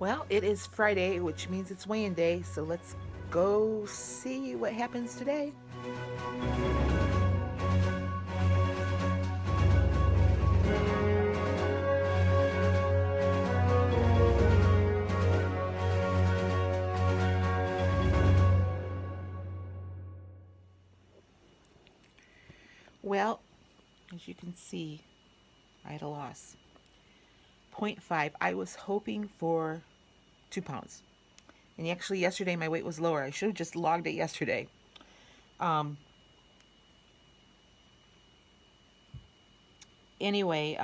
Well, it is Friday, which means it's weighing day, so let's go see what happens today. Well, as you can see, I had a loss. Zero point 0.5. I was hoping for 2 pounds. And actually, yesterday my weight was lower. I should have just logged it yesterday. Um, anyway,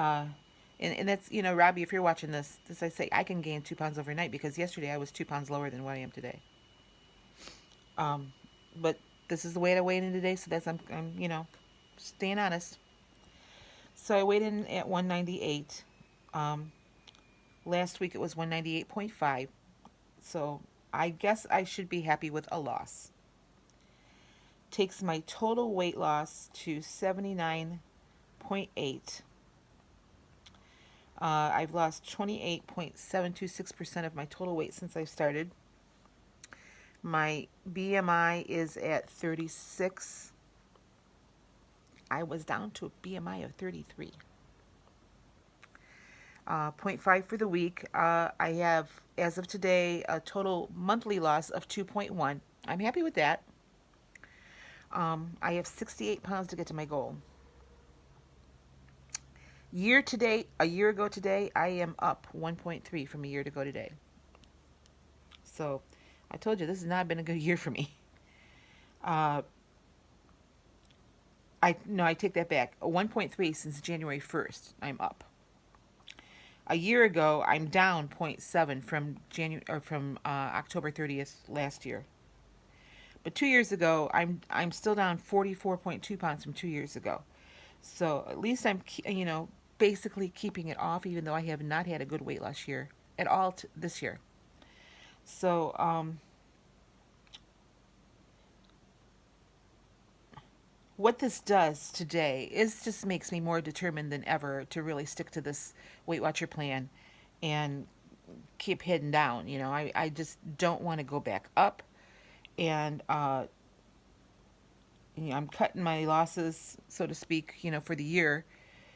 and that's, Robbie, if you're watching this I say I can gain 2 pounds overnight because yesterday I was 2 pounds lower than what I am today. Um, but this is the way I weighed in today, so I'm staying honest. So I weighed in at 198. Um, Last week it was 198.5. So I guess I should be happy with a loss. Takes my total weight loss to 79.8. I've lost 28.726% of my total weight since I started. My BMI is at 36. I was down to a BMI of 33. 0.5 for the week. I have, as of today, a total monthly loss of 2.1. I'm happy with that. I have 68 pounds to get to my goal. Year to date, a year ago today, I am up 1.3 from a year ago today. So I told you this has not been a good year for me. Uh, I take that back. 1.3 since January 1st. I'm up. A year ago, I'm down zero point 0.7 from October 30th last year. But 2 years ago, I'm still down 44.2 pounds from 2 years ago. So at least I'm basically keeping it off, even though I have not had a good weight loss year at all this year. So what this does today is just makes me more determined than ever to really stick to this Weight Watcher plan and keep heading down. I just don't want to go back up. And I'm cutting my losses, so to speak, for the year,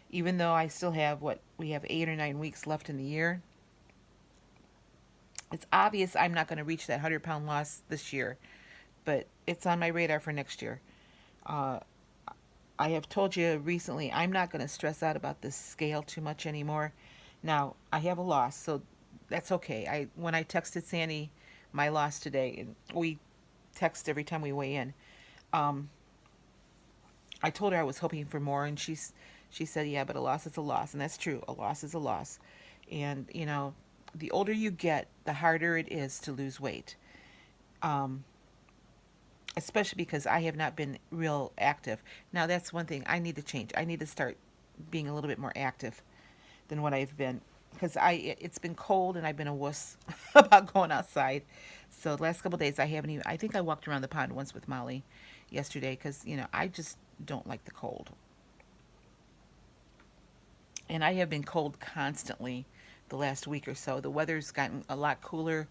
even though I still have we have 8 or 9 weeks left in the year. It's obvious I'm not going to reach that 100-pound loss this year, but it's on my radar for next year. Uh, I have told you recently I'm not going to stress out about this scale too much anymore. Now, I have a loss, so that's okay. When I texted Sandy my loss today, and we text every time we weigh in, um, I told her I was hoping for more, and she said, "Yeah, but a loss is a loss," and that's true. A loss is a loss, and the older you get, the harder it is to lose weight. Um, Especially because I have not been real active. Now that's one thing I need to change. I need to start being a little bit more active than what I've been because it's been cold and I've been a wuss about going outside. So the last couple of days I haven't even. I think I walked around the pond once with Molly yesterday because I just don't like the cold. And I have been cold constantly the last week or so. The weather's gotten a lot cooler.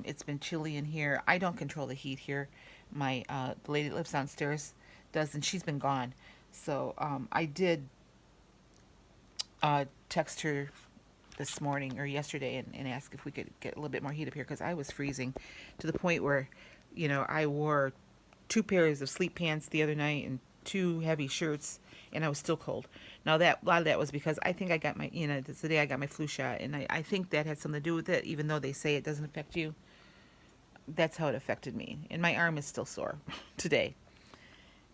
It's been chilly in here. I don't control the heat here. My the lady that lives downstairs does, and she's been gone. So I did text her this morning or yesterday and ask if we could get a little bit more heat up here because I was freezing to the point where, I wore 2 pairs of sleep pants the other night and 2 heavy shirts, and I was still cold. Now that a lot of that was because I think I got my, it's the day I got my flu shot, and I think that had something to do with it. Even though they say it doesn't affect you, that's how it affected me, and my arm is still sore today.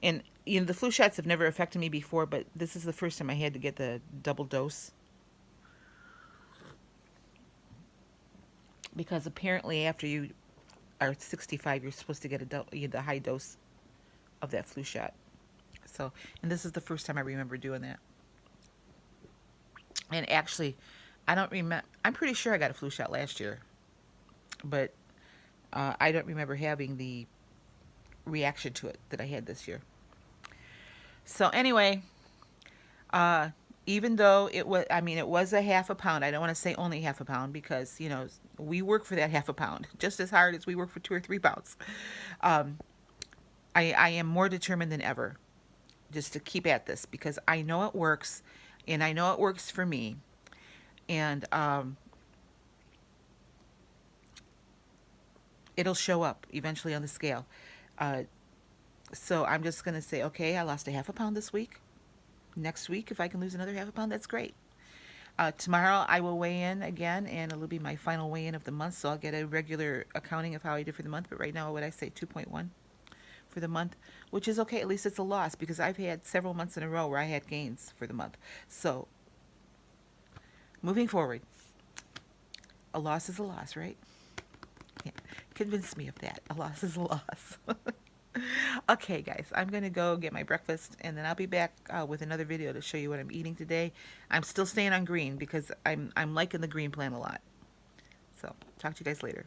And the flu shots have never affected me before, but this is the first time I had to get the double dose because apparently after you are 65, you're supposed to get the high dose of that flu shot. So, and this is the first time I remember doing that. And actually, I don't remember. I'm pretty sure I got a flu shot last year, but I don't remember having the reaction to it that I had this year. So anyway, even though it was, I mean, it was a half a pound. I don't want to say only half a pound because, you know, we work for that half a pound just as hard as we work for 2 or 3 pounds. Um, I am more determined than ever just to keep at this because I know it works and I know it works for me. And it'll show up eventually on the scale. Uh, so I'm just going to say, okay, I lost a half a pound this week. Next week, if I can lose another half a pound, that's great. Tomorrow I will weigh in again, and it'll be my final weigh in of the month. So I'll get a regular accounting of how I did for the month. But right now, what I say, 2.1 for the month, which is okay. At least it's a loss because I've had several months in a row where I had gains for the month. So moving forward, a loss is a loss, right? Yeah, convince me of that. A loss is a loss. Okay, guys, I'm gonna go get my breakfast, and then I'll be back with another video to show you what I'm eating today. I'm still staying on green because I'm liking the green plan a lot. So talk to you guys later.